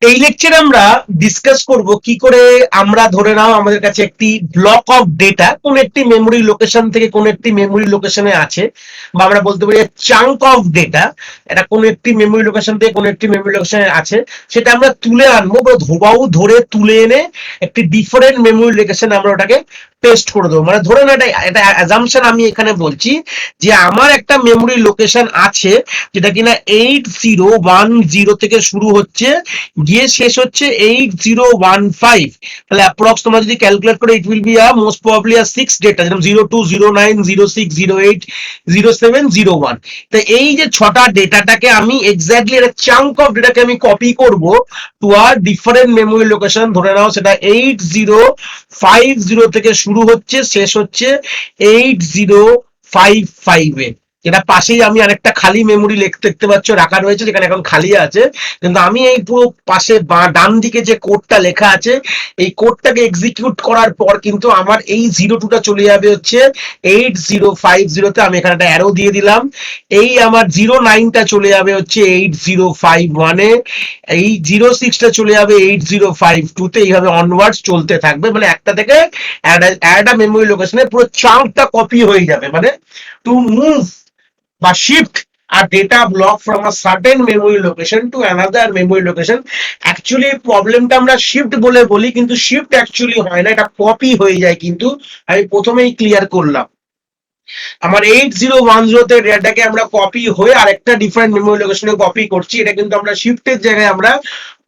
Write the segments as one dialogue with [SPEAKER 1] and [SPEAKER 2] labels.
[SPEAKER 1] এই লেকচারে আমরা ডিসকাস করব কি করে আমরা ধরে নাও আমাদের কাছে একটি ব্লক অফ ডেটা কোন একটি মেমোরি লোকেশন থেকে কোন একটি মেমোরি লোকেশনে আছে, বা আমরা বলতে পারি চাঙ্ক অফ ডেটা এটা কোন একটি মেমোরি লোকেশন থেকে কোন একটি মেমোরি লোকেশনে আছে, সেটা আমরা তুলে আনবো বা ধোবাউ ধরে তুলে এনে একটি ডিফারেন্ট মেমোরি লোকেশনে আমরা ওটাকে পেস্ট করে দেবো। মানে ধরে না, এটা অ্যাজাম্পশন আমি এখানে বলছি যে আমার একটা মেমোরি লোকেশন আছে যেটা কিনা 8010 থেকে শুরু হচ্ছে, গিয়ে শেষ হচ্ছে 8015। তাহলে অ্যাপ্রক্স তোমরা যদি ক্যালকুলেট করে, it will be most probably 6 data, যেরকম 02 09 06 08 07 01। তো এই যে ছটা ডেটাটাকে আমি এক্স্যাক্টলি একটা চাঙ্ক অফ ডেটাকে আমি কপি করব টু আর ডিফারেন্ট মেমোরি লোকেশন। ধরে নাও সেটা 8050 থেকে শুরু হচ্ছে, শেষ হচ্ছে 8055 এ। যেটা পাশেই আমি আরেকটা খালি মেমোরি দেখতে পাচ্ছ রাখা রয়েছে, যেখানে এখন খালি আছে, কিন্তু আমি এই পুরো পাশে ডান দিকে যে কোডটা লেখা আছে এই কোডটাকে এক্সিকিউট করার পর কিন্তু আমার এই 02টা চলে যাবে হচ্ছে 8050 তে। আমি এখানে একটা অ্যারো দিয়ে দিলাম। এই আমার 09টা চলে যাবে হচ্ছে 8051 এ, এই 06টা চলে যাবে 8052 তে। এইভাবে অনওয়ার্ডস চলতে থাকবে, মানে একটা থেকে একটা মেমোরি লোকেশনে পুরো চাঙ্কটা কপি হয়ে যাবে। মানে টু মুভ বা shift a data block from a certain memory location to another memory location। Actually প্রবলেমটা আমরা শিফট বলে বলি, কিন্তু শিফট অ্যাকচুয়ালি হয় না, এটা কপি হয়ে যায়। কিন্তু আমি প্রথমেই ক্লিয়ার করলাম, আমার 8010 তে ডেটাকে আমরা কপি হয়ে আরেকটা ডিফারেন্ট মেমোরি লোকেশনে কপি করছি। এটা কিন্তু আমরা শিফটের জায়গায় আমরা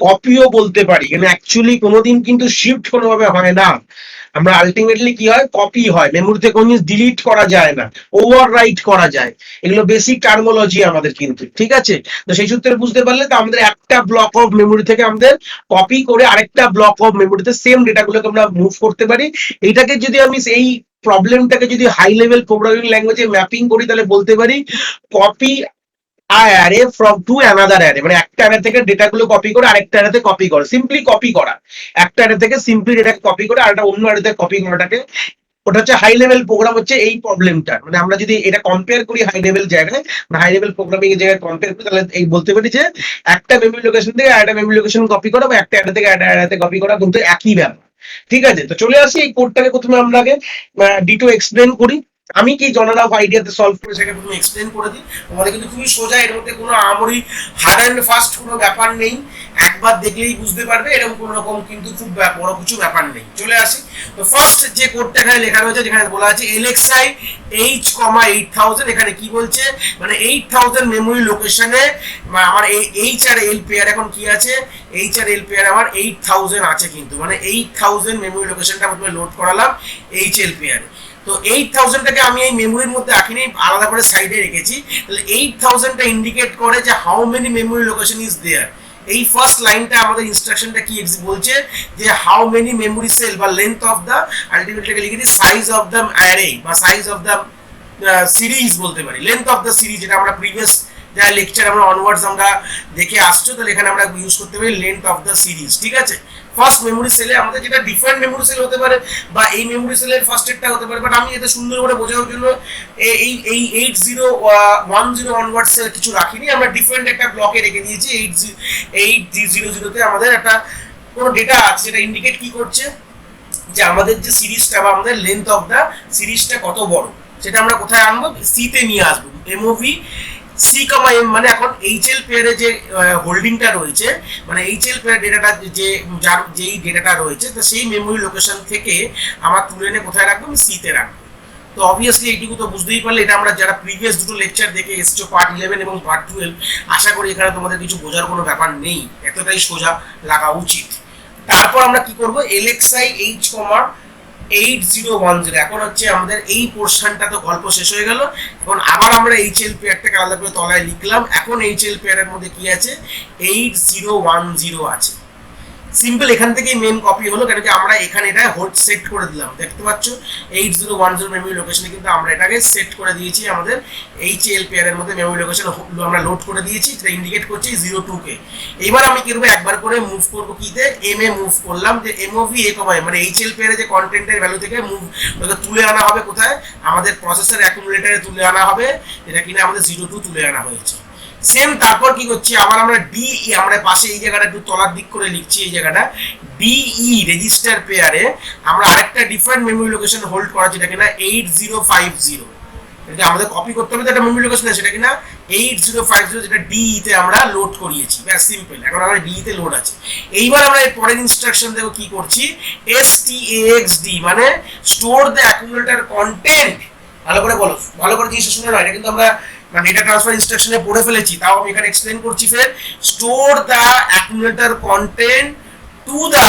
[SPEAKER 1] কপিও বলতে পারি, কিন্তু অ্যাকচুয়ালি কোনোদিন কিন্তু শিফট কোনোভাবে হয় না। আমরা আলটিমেটলি কি হয়, কপি হয়। মেমোরি থেকে কোনো জিনিস ডিলিট করা যায় না, ওভাররাইট করা যায়। এগুলো বেসিক টার্মোলজি আমাদের কিন্তু, ঠিক আছে? তো সেই সূত্রে বুঝতে পারলে তো আমাদের একটা ব্লক অফ মেমোরি থেকে আমাদের কপি করে আরেকটা ব্লক অফ মেমোরিতে সেম ডেটাগুলোকে আমরা মুভ করতে পারি। এটাকে যদি আমি এই প্রবলেমটাকে যদি হাই লেভেল প্রোগ্রামিং ল্যাঙ্গুয়েজে ম্যাপিং করি, তাহলে বলতে পারি copy array from to another array. মানে একটা অ্যারে থেকে ডেটাগুলো কপি করে আরেকটা অ্যারেতে কপি করা, সিম্পলি কপি করা। একটা অ্যারে থেকে সিম্পলি ডেটাকে কপি করে আরেকটা অন্য অ্যারেতে কপি করাটাকে, ওটা হচ্ছে হাই লেভেল প্রোগ্রাম, হচ্ছে এই প্রবলেমটা। মানে আমরা যদি এটা কম্পেয়ার করি হাই লেভেল জায়গায়, হাই লেভেল প্রোগ্রামিং এর জায়গায় কম্পেয়ার করি, তাহলে এই বলতে পারি যে একটা মেমোরি লোকেশন থেকে আরেকটা মেমোরি লোকেশন কপি করা বা একটা অ্যারে থেকে আরেকটা অ্যারেতে কপি করা কিন্তু একই ব্যাপার। ঠিক আছে, তো চলে আসি এই কোডটাকে প্রথমে আমরা আগে ডিটো এক্সপ্লেন করি। আমি কি জনার অফ আইডিয়াতে সলভ করে সেটা প্রথমে এক্সপ্লেন করে দিই। আমাদের কিন্তু খুবই সোজা, এর মধ্যে কোনো আমরি হার্ড অ্যান্ড ফাস্ট কোনো ব্যাপার নেই। একবার দেখলেই বুঝতে পারবে, এরকম কোনো রকম কিন্তু খুব বড় কিছু ব্যাপার নেই। চলে আসি, তো ফার্স্ট যে কোডটা এখানে লেখা রয়েছে, যেখানে বলা আছে এলএক্সআই এইচ কমা 8000। এখানে কি বলছে, মানে 8000 মেমোরি লোকেশনে আমার এই এইচ আর এল পেয়ার এখন কি আছে, এইচ আর এল পেয়ার আমার 8000 আছে কিন্তু, মানে 8000 মেমোরি লোকেশনটা প্রথমে লোড করালাম এইচ এল পেয়ারে। তো 8000টাকে আমি এই মেমোরির মধ্যে রাখিনি, আলাদা করে সাইডে রেখেছি। তাহলে 8000টা ইন্ডিকেট করে যে how many memory location is there. এই ফার্স্ট লাইনটা আমাদের ইনস্ট্রাকশনটা কি বলছে, যে হাউ মেনি মেমোরি সেল বা লেন্থ অফ দ্য, আলটিমেটলি লিখে দিই সাইজ অফ দ্য অ্যারে বা সাইজ অফ দ্য সিরিজ বলতে পারি, লেন্থ অফ দ্য সিরিজ, যেটা আমরা প্রিভিয়াস যা লেকচার আমরা অনওয়ার্ডস আমরা দেখে আসছো, তাহলে এখানে আমরা ইউজ করতে পারি লেন্থ অফ দ্য সিরিজ। ঠিক আছে, ফার্স্ট মেমোরি সেলে আমাদের যেটা ডিফারেন্ট মেমোরি সেল হতে পারে বা এই মেমোরি সেলের ফার্স্ট এরটা হতে পারে, বাট আমি এটা সুন্দর করে বোঝানোর জন্য এই এই 8010 অনওয়ার্ডস এর কিছু রাখিনি, আমরা ডিফারেন্ট একটা ব্লকে রেখে দিয়েছি। 8000তে আমাদের একটা কোনো ডেটা আছে, যেটা ইন্ডিকেট কি করছে যে আমাদের যে সিরিজটা বা আমাদের লেন্থ অফ দ্য সিরিজটা কত বড়, সেটা আমরা কোথায় আনবো, সি তে নিয়ে আসবো। এমওভি সি কমা এম, মানে এখন এইচএল পেয়ারে যে হোল্ডিংটা রয়েছে, মানে এইচএল পেয়ার ডেটাটা যে যার যেই ডেটাটা রয়েছে, তো সেই মেমোরি লোকেশন থেকে আমার তুলে এনে কোথায় রাখবো, আমি সি তে রাখবো। তো অবভিয়াসলি এইটুকু তো বুঝতেই পারলে, এটা আমরা যারা প্রিভিয়াস দুটো লেকচার দেখে এসছো, পার্ট 11 এবং পার্ট 12, আশা করি এখানে তোমাদের কিছু বোঝার কোনো ব্যাপার নেই, এতটাই সোজা লাগা উচিত। তারপর আমরা কি করবো, এলএক্সআই এইচ কমা 8010, এখন হচ্ছে আমাদের এই পোর্শনটা তো গল্প শেষ হয়ে গেল। এখন আবার আমরা এইচএল পেয়ারটাকে আলাদা করে তলায় লিখলাম। এখন এইচএল পেয়ারের মধ্যে কি আছে, 8010 আছে। সিম্পল এখান থেকেই মেন কপি হলো, কেন কি আমরা এখানে এটা হোল্ড সেট করে দিলাম, দেখতে পাচ্ছ 8010 মেমোরি লোকেশনে কিন্তু আমরা এটাকে সেট করে দিয়েছি। আমাদের এইচএল পেয়ারের মধ্যে মেমোরি লোকেশন আমরা লোড করে দিয়েছি, সেটা ইন্ডিকেট করছি 02 কে। এবার আমি কি করবো, একবার করে মুভ করবো কিতে, এম এ মুভ করলাম, যে এমওভি এ কমা, মানে এইচএল পেয়ারে যে কন্টেন্টের ভ্যালু থেকে মুভ তুলে আনা হবে কোথায়, আমাদের প্রসেসর অ্যাকুমুলেটরে তুলে আনা হবে, যেটা কিনা আমাদের 02 তুলে আনা হয়েছে। সেম তারপর কি করছি, আবার আমরা ডিই, আমরা পাশে এই জায়গাটা একটু তলার দিক করে লিখছি, এই জায়গাটা ডিই রেজিস্টার পেয়ারে আমরা আরেকটা ডিফারেন্ট মেমোরি লোকেশন হোল্ড করা, যেটা কিনা 8050। এটা আমাদের কপি করতে হবে, একটা মেমোরি লোকেশন আছে, সেটা কিনা 8050, যেটা ডিই তে আমরা লোড করিয়েছি। ব্যাস সিম্পল, এখন আমরা ডিই তে লোড আছে। এইবার আমরা এর পরের ইনস্ট্রাকশন দেখো কি করছি, স্টাক্সড মানে স্টোর দ্য অ্যাকুমুলেটর কন্টেন্ট। ভালো করে বলো, ভালো করে জিনিসটা শুনে নাও, এটা কিন্তু আমরা মানে ডেটা ট্রান্সফার ইনস্ট্রাকশনে পড়ে ফেলেছি, তাও আমি এখানে এক্সপ্লেন করছি। ফের store the accumulator content to the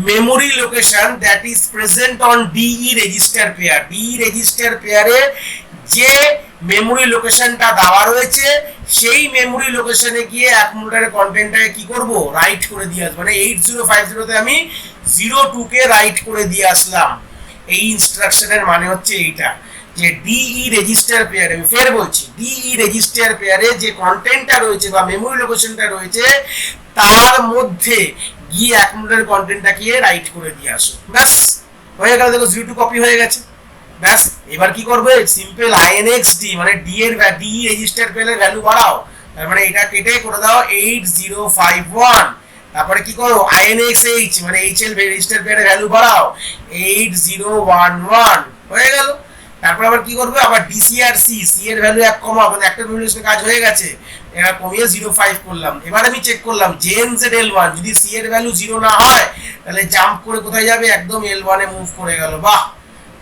[SPEAKER 1] memory location that is present on DE register pair. DE register পেয়ারে যে মেমোরি লোকেশনটা দেওয়া রয়েছে সেই মেমোরি লোকেশনে গিয়ে অ্যাকুমুলেটরের কন্টেন্টটাকে কি করব, রাইট করে দিয়ে আসবো। মানে 8050 তে আমি 02 কে রাইট করে দিয়ে আসলাম। এই ইনস্ট্রাকশনের মানে হচ্ছে এইটা, যে ডিই রেজিস্টার পেয়ারে, আমি ফের বলছি, ডিই রেজিস্টার পেয়ারে যে কন্টেন্টটা রয়েছে বা মেমোরি লোকেশনটা রয়েছে তার মধ্যে গিয়ে অ্যাকুমুলেটর কন্টেন্টটা গিয়ে রাইট করে দিয়ে আসো। ব্যাস হয়ে গেল, দেখো 02 কপি হয়ে গেছে। ব্যাস এবার কি করবে, সিম্পল আইএনএক্সডি মানে ডি এর ডি রেজিস্টার পেয়ারের ভ্যালু বাড়াও, তার মানে এটা কেটে করে দাও 8051। তারপরে কি করো, আইএনএক্সএইচ মানে এইচএল রেজিস্টার পেয়ারের ভ্যালু বাড়াও 8011। হয়ে গেল। তারপর আবার কি করবে, আবার ডিসিআরসি, সি এর ভ্যালু 1 কমাও, মানে একটা ভ্যালুর কাজ হয়ে গেছে, এটা কমিয়ে 05 করলাম। এবার আমি চেক করলাম জেএনজেডএল1, যদি সি এর ভ্যালু 0 না হয় তাহলে জাম্প করে কোথায় যাবে, একদম এল1 এ মুভ করে গেল। বাহ।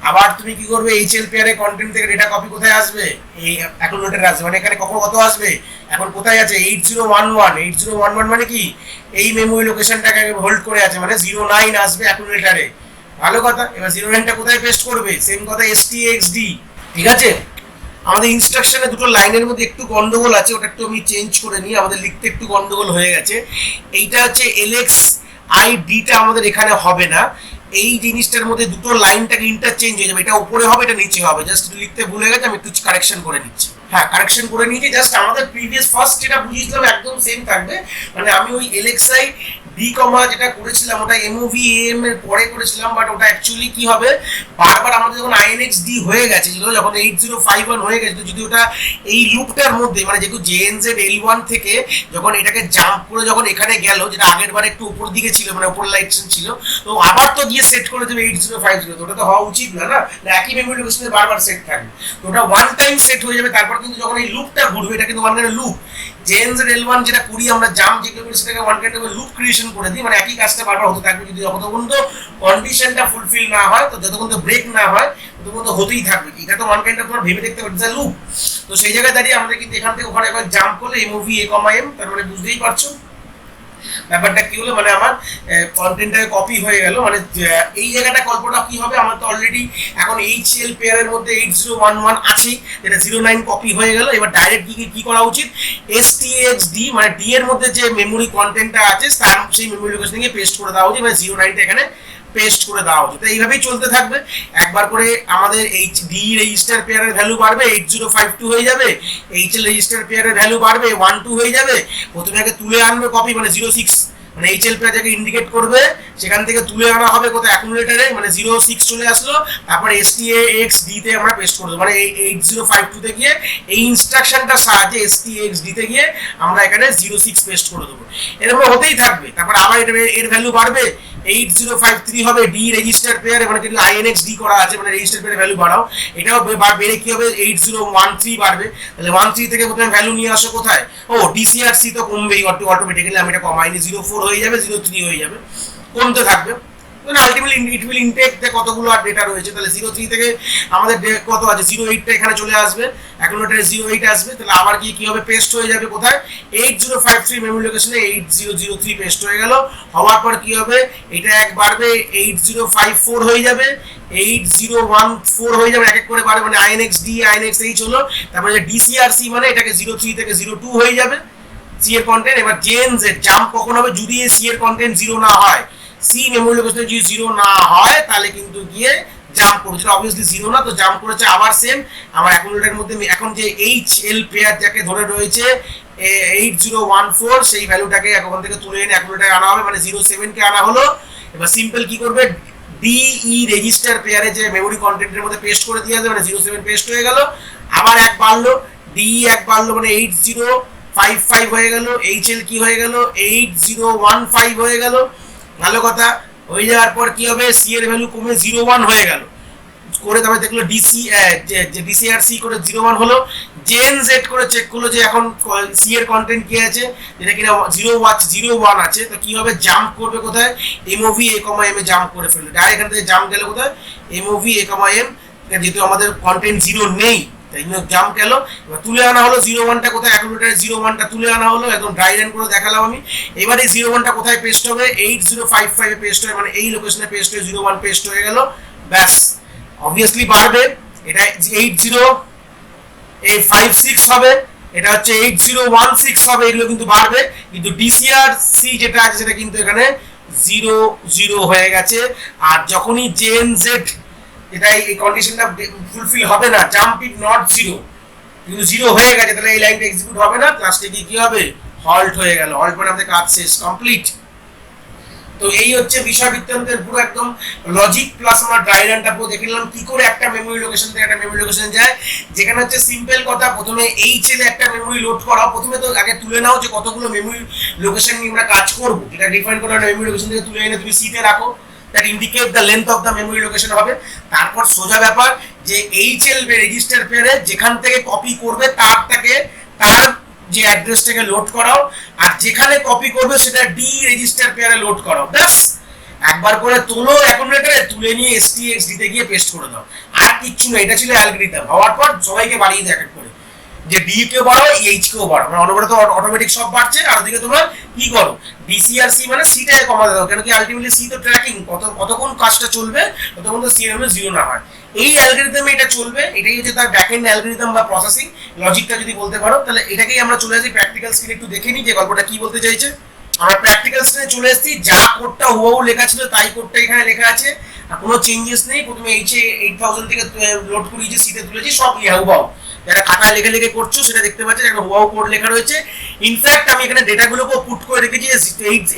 [SPEAKER 1] আবার তুমি কি করবে, এইচএল পেয়ারে কন্টেন্ট থেকে ডেটা কপি কোথায় আসবে, এই অ্যাকুমুলেটরে আসবে, মানে এখানে কখন কত আসবে, এখন কোথায় আছে 8011। 8011 মানে কি, এই মেমোরি লোকেশনটাকে হোল্ড করে আছে, মানে 09 আসবে অ্যাকুমুলেটরে। ভালো কথা। এবার 09টা কোথায় পেস্ট করবে, সেম কথা স্টাক্সড। ঠিক আছে, আমাদের ইনস্ট্রাকশনে দুটো লাইনের মধ্যে একটু গন্ডগোল আছে, ওটা একটু আমি চেঞ্জ করে নিই, আমাদের লিখতে একটু গন্ডগোল হয়ে গেছে। এইটা হচ্ছে এলএক্স আইডিটা আমাদের এখানে হবে না, এই জিনিসটার মধ্যে দুটো লাইনটাকে ইন্টারচেঞ্জ হয়ে যাবে, এটা উপরে হবে এটা নিচে হবে, জাস্ট লিখতে ভুলে গেছে, আমি একটু কারেকশন করে নিচ্ছি। হ্যাঁ, কারেকশন করে নিয়েছি, জাস্ট আমাদের প্রিভিয়াস ফার্স্ট যেটা বুঝিয়েছিলাম একদম সেম থাকবে, মানে আমি ওই এলএক্সআই ডি কমা যেটা করেছিলাম ওটা এমওভি এম এর পরে করেছিলাম, বাট ওটা অ্যাকচুয়ালি কি হবে, বারবার আমাদের যখন আইএনএক্স ডি হয়ে গেছে, যখন 8051 হয়ে গেছে, যদি ওটা এই লুপটার মধ্যে মানে যেহেতু জেএনজেড এল1 থেকে যখন এটাকে জাম্প করে যখন এখানে গেল, যেটা আগের বার একটু উপর দিকে ছিল, মানে উপর লাইটশন ছিল, তো আবার তো গিয়ে সেট করে দেবে 8050, তো ওটা তো হওয়া উচিত না, না একই মেমোরি লোকেশনে বারবার সেট থাকবে, তো ওটা ওয়ান টাইম সেট হয়ে যাবে। তারপর কিন্তু যখন এই লুপটা ঘুরবে, এটা কিন্তু ওয়ান কাইন্ড লুপ, জেএনজেড এল1 যেটা করি আমরা জাম্প যেগুলো করি সেটাকে ওয়ান কাইন্ড লুপ ক্রিয়েশন করে দিই, মানে একই কাজটা বারবার হতে থাকবে, যদি যতক্ষণ তো কন্ডিশনটা ফুলফিল না হয়, তো যতক্ষণ তো ব্রেক না হয় ততক্ষণ তো হতেই থাকবে। এটা তো ওয়ান কাইন্ড তোমার ভেবে দেখতে পারছো লুপ, তো সেই জায়গায় দাঁড়িয়ে আমাদের কিন্তু এখান থেকে ওখানে একবার জাম্প করলে এমওভি এ কমা এম, তার মানে বুঝতেই পারছো ব্যাপারটা কি হলো, মানে আমার কন্টেন্টটা কপি হয়ে গেল। মানে এই জায়গাটা গল্পটা কি হবে, আমার তো অলরেডি এখন এইচএল পেয়ারের মধ্যে 8011 আছে, যেটা 09 কপি হয়ে গেল। এবার ডাইরেক্ট কি করা উচিত, এসটিএক্সডি মানে ডি এর মধ্যে যে মেমোরি কন্টেন্টটা আছে তার সেই মেমোরি লোকেশনে গিয়ে পেস্ট করে দেওয়া উচিত, মানে 09টা এখানে পেস্ট করে দেওয়া উচিত। এইভাবেই চলতে থাকবে, একবার করে আমাদের ডি রেজিস্টার পেয়ারের ভ্যালু বাড়বে 8052 হয়ে যাবে, এইচএল রেজিস্টার পেয়ারের ভ্যালু বাড়বে 12 হয়ে যাবে। প্রথমে আগে তুলে আনবে কপি, মানে 06 মানে এইচএল পেয়ার যাকে ইন্ডিকেট করবে সেখান থেকে তুলে আনা হবে কোথায়, অ্যাকুমুলেটরে, মানে 06 চলে আসলো, তারপরে এসটিএক্সডি তে আমরা পেস্ট করে দেবো, মানে 8052 তে গিয়ে এই ইনস্ট্রাকশনটার সাহায্যে এসটিএক্সডি তে গিয়ে আমরা এখানে 06 পেস্ট করে দেবো। এরকম হতেই থাকবে। তারপর আবার এর ভ্যালু বাড়বে 8053 হবে ডি রেজিস্টার পেয়ার, মানে কিন্তু আইএনএক্স ডি করা আছে, মানে রেজিস্টার পেয়ারের ভ্যালু বাড়াও, এটাও বেড়ে কি হবে 8013 বাড়বে, তাহলে 13 থেকে প্রথমে ভ্যালু নিয়ে আসো কোথায়, ও ডিসিআরসি তো কমবেই অটোমেটিক্যালি, আমি এটা কমাইনি, 04 হয়ে যাবে, 03 হয়ে যাবে, কমতে থাকবে। আলটিমেটলি ইট উইল ইনটেক কতগুলো আর ডেটা রয়েছে, তাহলে 03 থেকে আমাদের কত আছে 08টা এখানে চলে আসবে, অ্যাকুমুলেটরে 08 আসবে, তাহলে আবার কি হবে, পেস্ট হয়ে যাবে কোথায় 8053 মেমোরি লোকেশনে 8003 পেস্ট হয়ে গেল। হওয়ার পর কি হবে, এটা এক বাড়বে 8054 হয়ে যাবে, 8014 হয়ে যাবে, এক এক করে বাড়বে, মানে আইএনএক্সডি আইএনএক্সএইচ হলো, তারপরে ডিসিআরসি মানে এটাকে 03 থেকে 02 হয়ে যাবে সি এর কন্টেন্ট। এবার জেএনজেড জাম্প কখন হবে, যদি সি এর কন্টেন্ট 0 না হয়, সি মেমোরি লোকেশনে যদি 0 না হয় তাহলে কিন্তু গিয়ে জাম্প করছে, অবভিয়াসলি 0 না, তো জাম্প করেছে। আবার সেম আমার অ্যাকুমুলেটরের মধ্যে এখন যে এইচএল পেয়ার যাকে ধরে রয়েছে 8014, সেই ভ্যালুটাকে এখন থেকে তুলে এনে অ্যাকুমুলেটরে আনা হবে, মানে 07 কে আনা হলো। এবার সিম্পল কি করবে, ডিই রেজিস্টার পেয়ারে যে মেমোরি কন্টেন্টের মধ্যে পেস্ট করে দিয়ে আসবে, মানে 07 পেস্ট হয়ে গেল। আবার এক বাড়লো, ডিই এক বাড়লো, মানে 80 55 হয়ে গেল, HL কি হয়ে গেল 8015 হয়ে গেল, ভালো কথা। হয়ে যাওয়ার পর কি হবে, সি এর ভ্যালু কমে 01 হয়ে গেল, করে তারপরে দেখলো ডিসিআরসি করে 01 হলো, জেন জেড করে চেক করলো যে এখন সি এর কন্টেন্ট কি আছে, যেটা কিনা 01 আছে, তো কি হবে জাম্প করবে কোথায়, MOV A comma M A jump করে ফেলবে, ডাইরেক্ট এখান থেকে জাম্প গেল কোথায় এমওভি এ কমা এম, যেহেতু আমাদের কন্টেন্ট 0 নেই তাই জন্য জাম্প গেল। এবার তুলে আনা হলো 01টা কোথায়, অ্যাকুমুলেটরে 01টা তুলে আনা হলো, একদম ড্রাই রান করে দেখালাম আমি। এবার এই 01টা কোথায় পেস্ট হবে, 8055 এ পেস্ট হবে, মানে এই লোকেশনে পেস্ট হয়ে 01 পেস্ট হয়ে গেল, ব্যাস। অবভিয়াসলি বাড়বে, এটা 8056 হবে, এটা হচ্ছে 8016 হবে, এগুলো কিন্তু বাড়বে, কিন্তু ডিসিআরসি যেটা আছে সেটা কিন্তু এখানে 00 হয়ে গেছে। আর যখনই জেএনজেড এটা এই কন্ডিশনটা ফুলফিল হবে না, জাম্প ইট নট 0, কিন্তু 0 হয়ে গেছে, তাহলে এই লাইনটা এক্সিকিউট হবে না, ক্লাসটা কি হবে হল্ট হয়ে গেল, হল্ট মানে আমাদের কাজ শেষ, কমপ্লিট। তো এই হচ্ছে বিষয় বৃত্তান্তের পুরো একদম লজিক প্লাস আমরা ড্রাই রানটা পুরো দেখে নিলাম কি করে একটা মেমোরি লোকেশন থেকে একটা মেমোরি লোকেশন যায়। যেখানে হচ্ছে সিম্পল কথা, প্রথমে এইচএল একটা মেমোরি লোড করা, প্রথমে তো আগে তুলে নাও যে কতগুলো মেমোরি লোকেশন নিয়ে আমরা কাজ করব, এটা ডিফাইন করা মেমোরি লোকেশন থেকে তুলে এনে তুমি সিতে রাখো, that indicate the length of the memory location হবে। তারপর সোজা ব্যাপার যে এইচএল রেজিস্টার পেয়ারে যেখান থেকে কপি করবে তার যে অ্যাড্রেসটাকে লোড করাও, আর যেখানে কপি করবে সেটা ডি রেজিস্টার পেয়ারে লোড করাও, ব্যাস। একবার করে তোলো অ্যাকুমুলেটরে, তুলে নিয়ে এসটিএক্স দিতে গিয়ে পেস্ট করে দাও, আর কিচ্ছু না। এটা ছিল অ্যালগরিদম। হওয়ার পর সবাইকে বাড়িয়ে দেয় এক করে, যে ডি কেও বাড়াও এইচ কেও বাড়াও, মানে অনবরত অটোমেটিক সব বাড়ছে, আর ওদিকে তোমরা কি করো ডিসিআরসি মানে সিটাকে কমাতে দাও, কেন কি আলটিমেটলি সি তো ট্র্যাকিং, কতক্ষণ কাজটা চলবে ততক্ষণ তো সি এর ভ্যালু 0 না হয়। এই অ্যালগরিদমে এটা চলবে, এটাই হচ্ছে তার ব্যাকএন্ড অ্যালগরিদম বা প্রসেসিং লজিকটা যদি বলতে পারো। তাহলে এটাকেই আমরা চলে আসি প্র্যাকটিক্যাল স্ক্রিনে, একটু দেখে নিই যে গল্পটা কি বলতে চাইছে। আমরা প্র্যাকটিক্যাল স্ক্রিনে চলে এসেছি, যা কোডটা হুবহু লেখা ছিল তাই কোডটা এখানে লেখা আছে, আর কোনো চেঞ্জেস নেই। প্রথমে এইচে 8000 থেকে লোড করিয়েছি, সিতে তুলেছি, সব হুবহু যারা খাতায় লিখে লিখে করছো সেটা দেখতে পাচ্ছেন, একটা হুবহু কোড লেখা রয়েছে। ইনফ্যাক্ট আমি এখানে ডেটাগুলোকে পুট করে রেখেছি,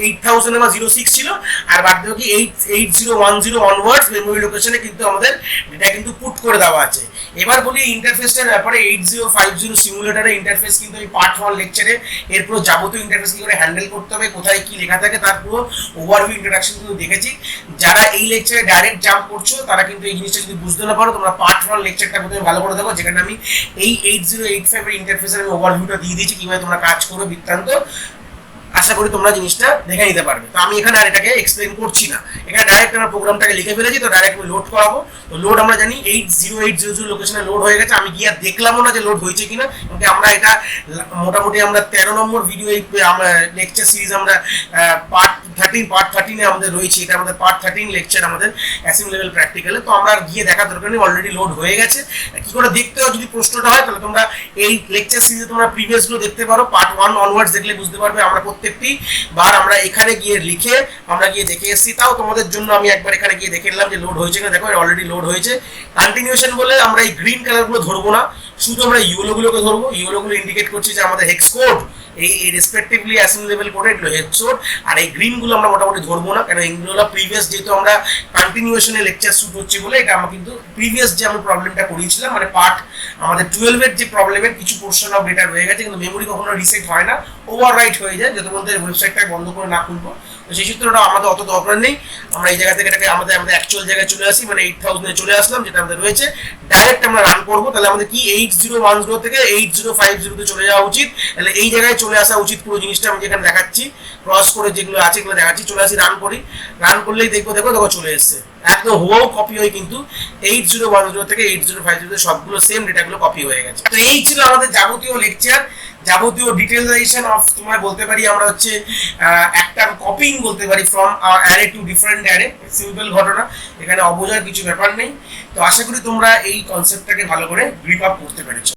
[SPEAKER 1] 8000 বা 06 ছিল, আর বাদ বাকি 8010 অনওয়ার্ডস মেমোরি লোকেশনে কিন্তু আমাদের ডেটা কিন্তু পুট করে দেওয়া আছে। এবার বলি ইন্টারফেসটার ব্যাপারে। 8050 সিমুলেটরের ইন্টারফেস কিন্তু এই পার্ট 1 লেকচারে এর পুরো যাবতীয় ইন্টারফেস কি করে হ্যান্ডেল করতে হবে, কোথায় কি লেখা থাকে তার পুরো ওভারভিউ ইন্ট্রোডাকশন কিন্তু দেখেছি। যারা এই লেকচারে ডাইরেক্ট জাম্প করছো তারা কিন্তু এই জিনিসটা যদি বুঝতে না পারো, তোমরা পার্ট 1 লেকচারটা প্রথমে ভালো করে দেখো, যেখানে আমি এই 8085 এর ইন্টারফেসের আমি ওভারভিউটা দিয়ে দিয়েছি, কিভাবে তোমরা কাজ করবে বৃত্তান্ত। আশা করি তোমরা জিনিসটা দেখে নিতে পারবে। তো আমি এখানে আর এটাকে এক্সপ্লেন করছি না, এখানে ডাইরেক্ট আমরা প্রোগ্রামটাকে লিখে ফেলেছি, তো ডাইরেক্ট আমি লোড করাবো। তো লোড আমরা জানি 80800 লোকেশনে লোড হয়ে গেছে, আমি গিয়ে আর দেখলামও না যে লোড হয়েছে কিনা, কিন্তু আমরা এটা মোটামুটি আমরা 13 নম্বর ভিডিও এই লেকচার সিরিজ আমরা পার্ট 13 আমাদের রয়েছে, এটা আমাদের পার্ট 13 লেকচার আমাদের অ্যাসেম্বলি লেভেল প্র্যাকটিক্যালে। তো আমরা গিয়ে দেখার দরকার নেই, অলরেডি লোড হয়ে গেছে। কি করে দেখতে হয় যদি প্রশ্নটা হয়, তাহলে তোমরা এই লেকচার সিরিজে তোমরা প্রিভিয়াসগুলো দেখতে পারো, পার্ট 1 অনওয়ার্ডস দেখলে বুঝতে পারবে। আমরা প্রত্যেকটি বার আমরা এখানে গিয়ে লিখে আমরা গিয়ে দেখে এসেছি, তাও তোমাদের জন্য আমি একবার এখানে গিয়ে দেখে নিলাম যে লোড হয়েছে কিনা। দেখো অলরেডি লোড হয়েছে। কন্টিনিউশন বলে আমরা এই গ্রিন কালারগুলো ধরবো না, শুধু আমরা ইয়েলোগুলোকে ধরবো। ইয়েলোগুলো ইন্ডিকেট করছে যে আমাদের হেক্স কোড, এই রেসপেক্টিভলি অ্যাসেম্বলি লেভেল কোড এগুলো হেক্স কোড। আর এই গ্রিনগুলো আমরা মোটামুটি ধরবো না, কারণ এগুলো প্রিভিয়াস, যেহেতু আমরা কন্টিনিউশনে লেকচার শুট হচ্ছে বলে এটা আমরা কিন্তু প্রিভিয়াস যে আমরা প্রবলেমটা করিয়েছিলাম, মানে পার্ট আমাদের 12 এর যে প্রবলেমের কিছু পোর্শন অফ ডেটা রয়ে গেছে, কিন্তু মেমোরি কখনো রিসেট হয় না, ওভাররাইট হয়ে যায় যতক্ষণ ওয়েবসাইটটা বন্ধ করে না খুলবো। তো সেই সূত্রটা আমাদের অত দরকার নেই। আমরা এই জায়গা থেকে এটাকে আমাদের অ্যাকচুয়াল জায়গায় চলে আসি, মানে 8000 এ চলে আসলাম, যেটা আমাদের রয়েছে। ডাইরেক্ট আমরা রান করবো, তাহলে আমাদের কি 8010 থেকে 8050 তে চলে যাওয়া উচিত। তাহলে এই জায়গায় চলে আসা উচিত পুরো জিনিসটা। আমি যেখানে দেখাচ্ছি ক্রস করে যেগুলো আছে এগুলো দেখাচ্ছি, চলে আসি, রান করি। রান করলেই দেখবো দেখো চলে এসছে, একদম হুবহু কপি হয়ে কিন্তু 8010 থেকে 8050 সবগুলো সেম ডেটাগুলো কপি হয়ে গেছে। তো এই ছিল আমাদের যাবতীয় লেকচার, যাবতীয় ডিটেইলাইজেশন অফ, তোমার বলতে পারি আমরা হচ্ছে একটা কপিং বলতে পারি, from array to different array. Simple ঘটনা, এখানে অবোঝার কিছু ব্যাপার নেই। তো আশা করি তোমরা এই কনসেপ্টটাকে ভালো করে গ্রিপ আপ করতে পেরেছো।